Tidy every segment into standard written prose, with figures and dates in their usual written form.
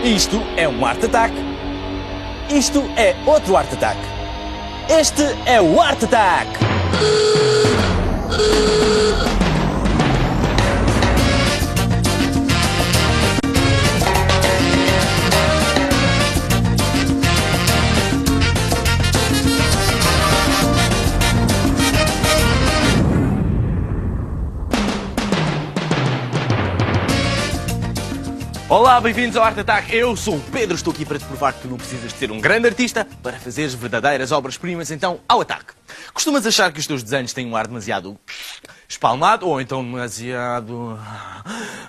Isto é um Art Attack. Isto é outro Art Attack. Este é o Art Attack. Olá, bem-vindos ao Art Attack. Eu sou o Pedro, estou aqui para te provar que tu não precisas de ser um grande artista para fazeres verdadeiras obras-primas, então ao ataque. Costumas achar que os teus desenhos têm um ar demasiado espalmado ou então demasiado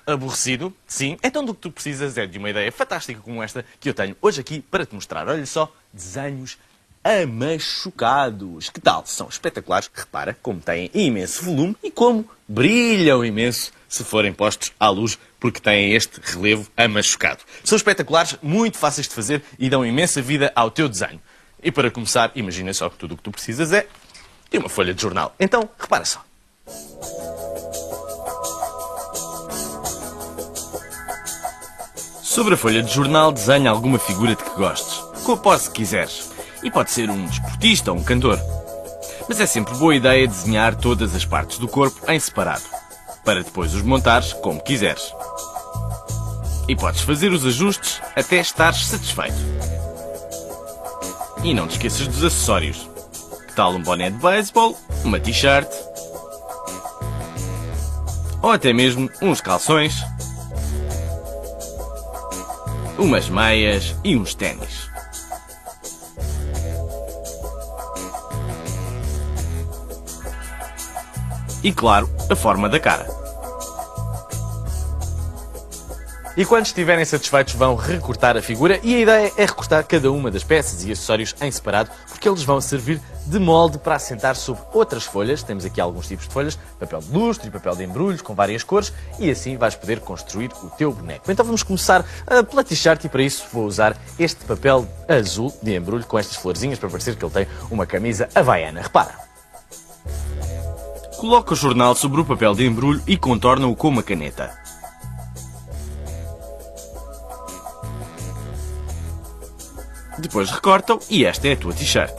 aborrecido? Sim, então do que tu precisas é de uma ideia fantástica como esta que eu tenho hoje aqui para te mostrar. Olha só, desenhos amachucados. Que tal? São espetaculares. Repara como têm imenso volume e como brilham imenso se forem postos à luz, porque têm este relevo amachucado. São espetaculares, muito fáceis de fazer e dão imensa vida ao teu desenho. E para começar, imagina só que tudo o que tu precisas é de uma folha de jornal. Então, repara só. Sobre a folha de jornal, desenha alguma figura de que gostes, com a pose que quiseres. E pode ser um desportista ou um cantor. Mas é sempre boa ideia desenhar todas as partes do corpo em separado, para depois os montares como quiseres. E podes fazer os ajustes até estares satisfeito. E não te esqueças dos acessórios. Que tal um boné de beisebol, uma t-shirt, ou até mesmo uns calções, umas meias e uns ténis. E claro, a forma da cara. E quando estiverem satisfeitos vão recortar a figura e a ideia é recortar cada uma das peças e acessórios em separado porque eles vão servir de molde para assentar sobre outras folhas. Temos aqui alguns tipos de folhas, papel de lustre e papel de embrulhos com várias cores e assim vais poder construir o teu boneco. Então vamos começar pela t-shirt e para isso vou usar este papel azul de embrulho com estas florzinhas para parecer que ele tem uma camisa havaiana. Repara. Coloca o jornal sobre o papel de embrulho e contorna-o com uma caneta. Depois recorta-o e esta é a tua t-shirt.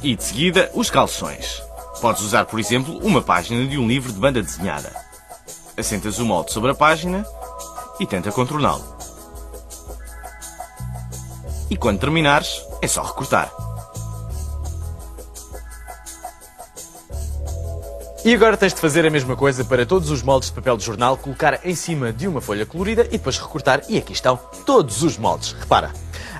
E de seguida, os calções. Podes usar, por exemplo, uma página de um livro de banda desenhada. Assentas o molde sobre a página e tenta contorná-lo. E quando terminares, é só recortar. E agora tens de fazer a mesma coisa para todos os moldes de papel de jornal, colocar em cima de uma folha colorida e depois recortar. E aqui estão todos os moldes. Repara.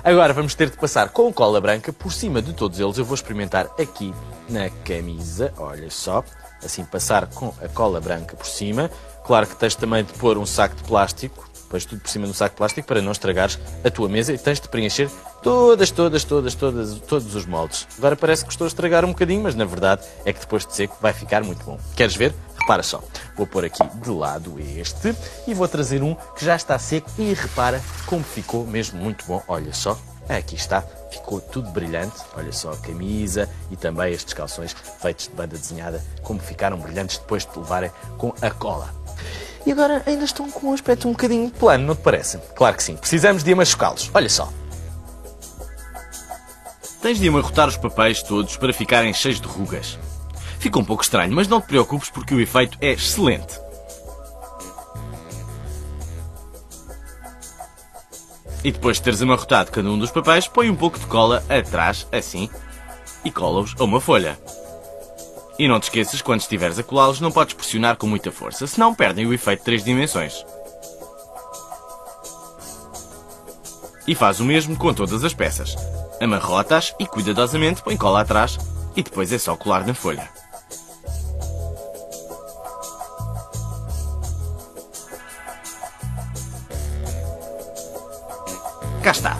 Agora vamos ter de passar com cola branca por cima de todos eles. Eu vou experimentar aqui na camisa. Olha só. Assim passar com a cola branca por cima. Claro que tens também de pôr um saco de plástico. Pões tudo por cima do saco de plástico para não estragares a tua mesa e tens de preencher todos os moldes. Agora parece que estou a estragar um bocadinho, mas na verdade é que depois de seco vai ficar muito bom. Queres ver? Repara só. Vou pôr aqui de lado este e vou trazer um que já está seco e repara como ficou mesmo muito bom. Olha só. Aqui está. Ficou tudo brilhante. Olha só a camisa e também estes calções feitos de banda desenhada, como ficaram brilhantes depois de levarem com a cola. E agora ainda estão com um aspecto um bocadinho plano, não te parece? Claro que sim. Precisamos de amachucá-los. Olha só. Tens de amarrotar os papéis todos para ficarem cheios de rugas. Fica um pouco estranho, mas não te preocupes porque o efeito é excelente. E depois de teres amarrotado cada um dos papéis, põe um pouco de cola atrás, assim, e cola-os a uma folha. E não te esqueças, quando estiveres a colá-los, não podes pressionar com muita força, senão perdem o efeito de 3 dimensões. E faz o mesmo com todas as peças. Amarrota-as e cuidadosamente põe cola atrás e depois é só colar na folha. Cá está.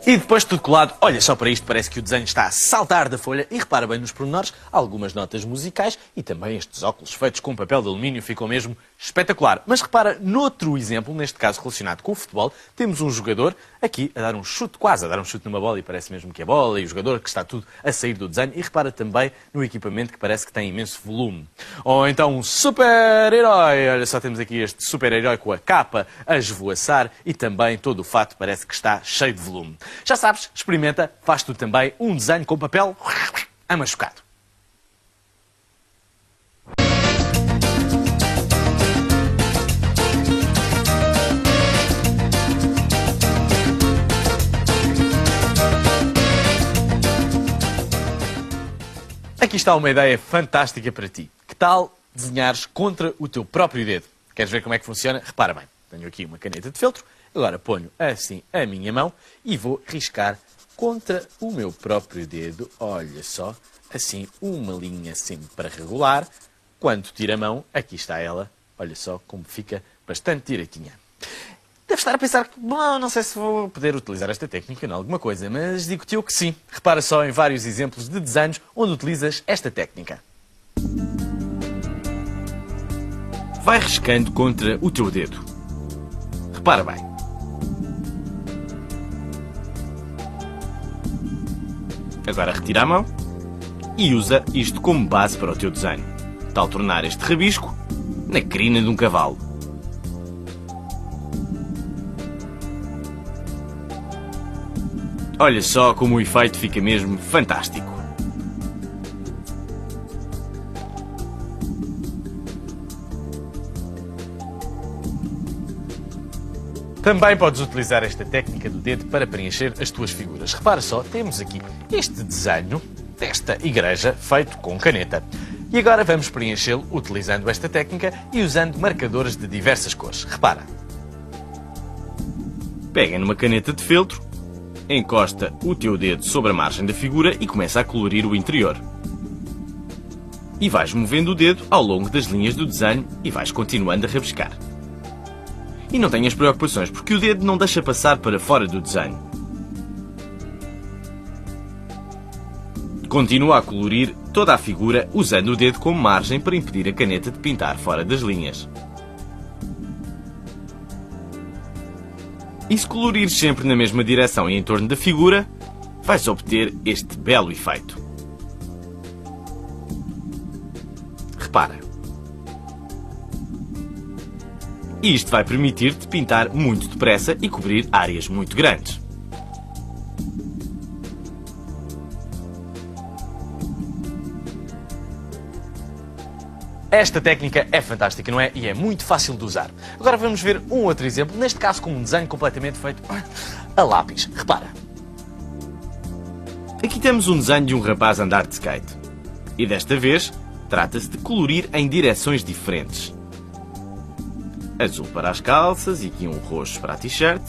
E depois de tudo colado, olha só para isto, parece que o desenho está a saltar da folha e repara bem nos pormenores, algumas notas musicais e também estes óculos feitos com papel de alumínio ficam mesmo espetacular. Mas repara, noutro exemplo, neste caso relacionado com o futebol, temos um jogador aqui a dar um chute, quase a dar um chute numa bola e parece mesmo que é bola, e o jogador que está tudo a sair do desenho e repara também no equipamento que parece que tem imenso volume. Ou então um super-herói, olha só temos aqui este super-herói com a capa a esvoaçar e também todo o fato parece que está cheio de volume. Já sabes, experimenta, faz tu também um desenho com papel amachucado. Aqui está uma ideia fantástica para ti. Que tal desenhares contra o teu próprio dedo? Queres ver como é que funciona? Repara bem, tenho aqui uma caneta de feltro, agora ponho assim a minha mão e vou riscar contra o meu próprio dedo, olha só, assim uma linha sempre regular. Quando tiro a mão, aqui está ela, olha só como fica bastante direitinha. Deve estar a pensar que, bom, não sei se vou poder utilizar esta técnica em alguma coisa, mas digo-te eu que sim. Repara só em vários exemplos de desenhos onde utilizas esta técnica. Vai riscando contra o teu dedo. Repara bem. Agora retira a mão e usa isto como base para o teu desenho, tal tornar este rabisco na crina de um cavalo. Olha só como o efeito fica mesmo fantástico. Também podes utilizar esta técnica do dedo para preencher as tuas figuras. Repara só, temos aqui este desenho desta igreja feito com caneta. E agora vamos preenchê-lo utilizando esta técnica e usando marcadores de diversas cores. Repara. Pega numa caneta de feltro, encosta o teu dedo sobre a margem da figura e começa a colorir o interior. E vais movendo o dedo ao longo das linhas do desenho e vais continuando a rabiscar. E não tenhas preocupações, porque o dedo não deixa passar para fora do desenho. Continua a colorir toda a figura usando o dedo como margem para impedir a caneta de pintar fora das linhas. E se colorires sempre na mesma direção e em torno da figura, vais obter este belo efeito. Repara. E isto vai permitir-te pintar muito depressa e cobrir áreas muito grandes. Esta técnica é fantástica, não é? E é muito fácil de usar. Agora vamos ver um outro exemplo, neste caso com um desenho completamente feito a lápis. Repara. Aqui temos um desenho de um rapaz a andar de skate. E desta vez, trata-se de colorir em direções diferentes. Azul para as calças e aqui um roxo para a t-shirt.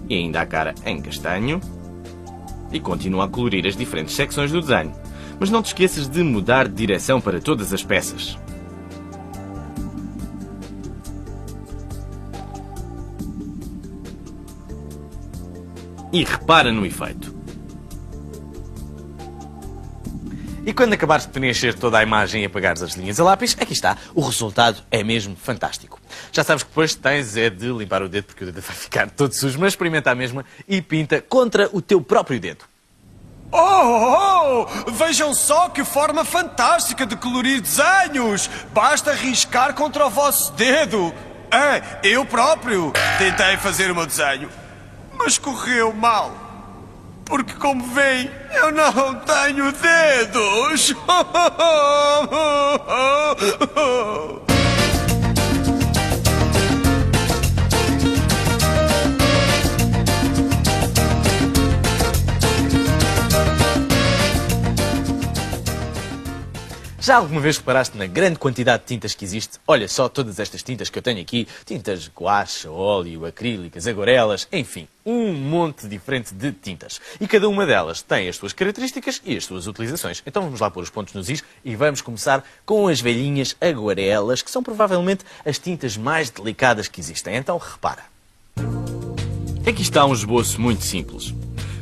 E ainda a cara em castanho. E continua a colorir as diferentes secções do desenho. Mas não te esqueças de mudar de direção para todas as peças. E repara no efeito. E quando acabares de preencher toda a imagem e apagares as linhas a lápis, aqui está, o resultado é mesmo fantástico. Já sabes que depois tens é de limpar o dedo, porque o dedo vai ficar todo sujo, mas experimenta a mesma e pinta contra o teu próprio dedo. Oh! Vejam só que forma fantástica de colorir desenhos! Basta riscar contra o vosso dedo. Eu próprio tentei fazer o meu desenho, mas correu mal. Porque, como veem, eu não tenho dedos! Já alguma vez reparaste na grande quantidade de tintas que existe? Olha só todas estas tintas que eu tenho aqui. Tintas guache, óleo, acrílicas, aguarelas, enfim, um monte diferente de tintas. E cada uma delas tem as suas características e as suas utilizações. Então vamos lá pôr os pontos nos is e vamos começar com as velhinhas aguarelas, que são provavelmente as tintas mais delicadas que existem. Então repara. Aqui está um esboço muito simples.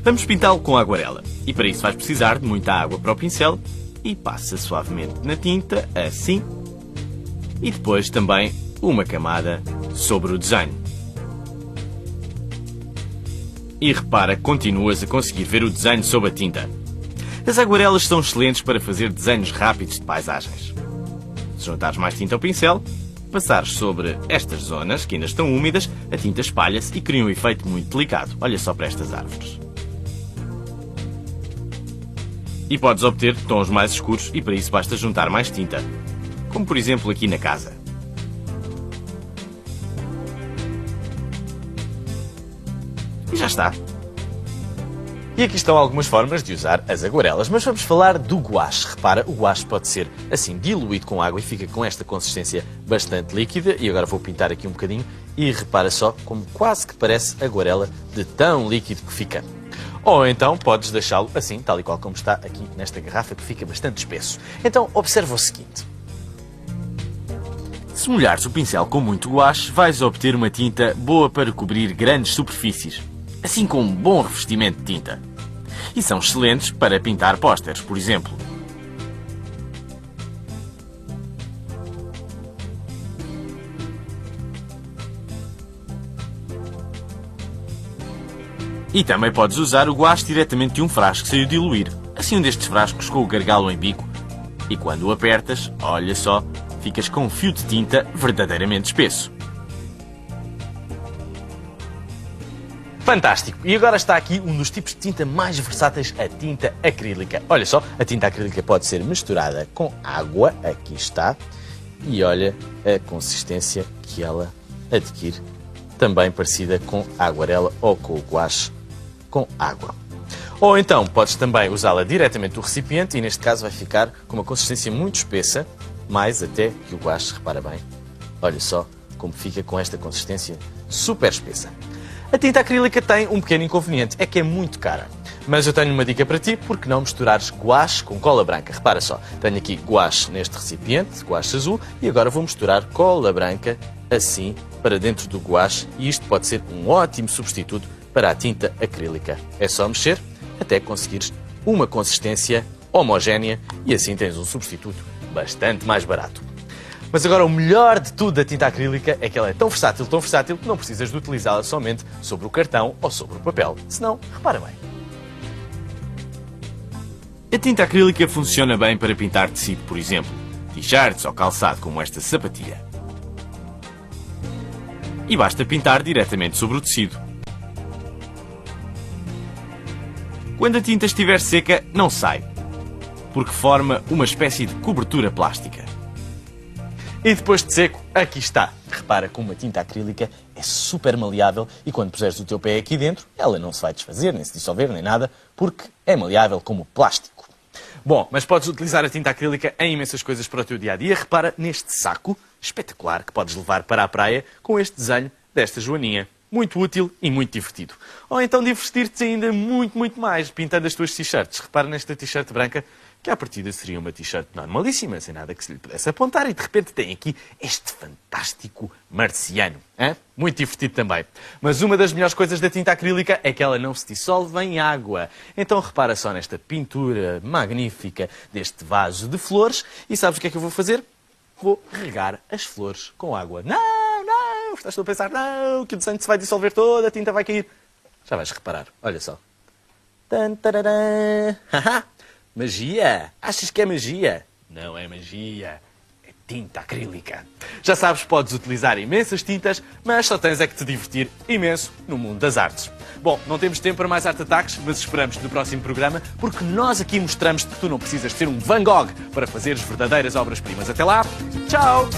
Vamos pintá-lo com aguarela. E para isso vais precisar de muita água para o pincel e passa suavemente na tinta, assim. E depois também uma camada sobre o desenho. E repara que continuas a conseguir ver o desenho sob a tinta. As aguarelas são excelentes para fazer desenhos rápidos de paisagens. Se juntares mais tinta ao pincel, passares sobre estas zonas que ainda estão úmidas, a tinta espalha-se e cria um efeito muito delicado. Olha só para estas árvores. E podes obter tons mais escuros e para isso basta juntar mais tinta. Como por exemplo aqui na casa. E já está. E aqui estão algumas formas de usar as aguarelas, mas vamos falar do guache. Repara, o guache pode ser assim diluído com água e fica com esta consistência bastante líquida. E agora vou pintar aqui um bocadinho e repara só como quase que parece aguarela de tão líquido que fica. Ou então podes deixá-lo assim, tal e qual como está aqui nesta garrafa, que fica bastante espesso. Então observa o seguinte. Se molhares o pincel com muito guache, vais obter uma tinta boa para cobrir grandes superfícies, assim com um bom revestimento de tinta. E são excelentes para pintar pósteres, por exemplo. E também podes usar o guache diretamente de um frasco sem o diluir, assim um destes frascos com o gargalo em bico. E quando o apertas, olha só, ficas com um fio de tinta verdadeiramente espesso. Fantástico! E agora está aqui um dos tipos de tinta mais versáteis, a tinta acrílica. Olha só, a tinta acrílica pode ser misturada com água, aqui está, e olha a consistência que ela adquire, também parecida com a aguarela ou com o guache com água. Ou então podes também usá-la diretamente do recipiente e neste caso vai ficar com uma consistência muito espessa, mais até que o guache, repara bem. Olha só como fica com esta consistência super espessa. A tinta acrílica tem um pequeno inconveniente, é que é muito cara. Mas eu tenho uma dica para ti, porque não misturares guache com cola branca. Repara só, tenho aqui guache neste recipiente, guache azul, e agora vou misturar cola branca assim para dentro do guache e isto pode ser um ótimo substituto para a tinta acrílica. É só mexer até conseguires uma consistência homogénea e assim tens um substituto bastante mais barato. Mas agora o melhor de tudo da tinta acrílica é que ela é tão versátil que não precisas de utilizá-la somente sobre o cartão ou sobre o papel. Senão, repara bem. A tinta acrílica funciona bem para pintar tecido, por exemplo, t-shirts ou calçado como esta sapatilha. E basta pintar diretamente sobre o tecido. Quando a tinta estiver seca, não sai, porque forma uma espécie de cobertura plástica. E depois de seco, aqui está. Repara como a tinta acrílica é super maleável e quando puseres o teu pé aqui dentro, ela não se vai desfazer, nem se dissolver, nem nada, porque é maleável como plástico. Bom, mas podes utilizar a tinta acrílica em imensas coisas para o teu dia-a-dia. Repara neste saco espetacular que podes levar para a praia com este desenho desta joaninha. Muito útil e muito divertido. Ou então divertir-te ainda muito mais pintando as tuas t-shirts. Repara nesta t-shirt branca que à partida seria uma t-shirt normalíssima, sem nada que se lhe pudesse apontar e de repente tem aqui este fantástico marciano. Hein? Muito divertido também. Mas uma das melhores coisas da tinta acrílica é que ela não se dissolve em água. Então repara só nesta pintura magnífica deste vaso de flores e sabes o que é que eu vou fazer? Vou regar as flores com água. Não! Estás a pensar, não, que o desenho se vai dissolver todo, a tinta vai cair. Já vais reparar, olha só. Haha, magia! Achas que é magia? Não é magia, é tinta acrílica. Já sabes, podes utilizar imensas tintas, mas só tens é que te divertir imenso no mundo das artes. Bom, não temos tempo para mais Art Ataques, mas esperamos no próximo programa, porque nós aqui mostramos que tu não precisas ser um Van Gogh para fazeres verdadeiras obras-primas. Até lá, tchau!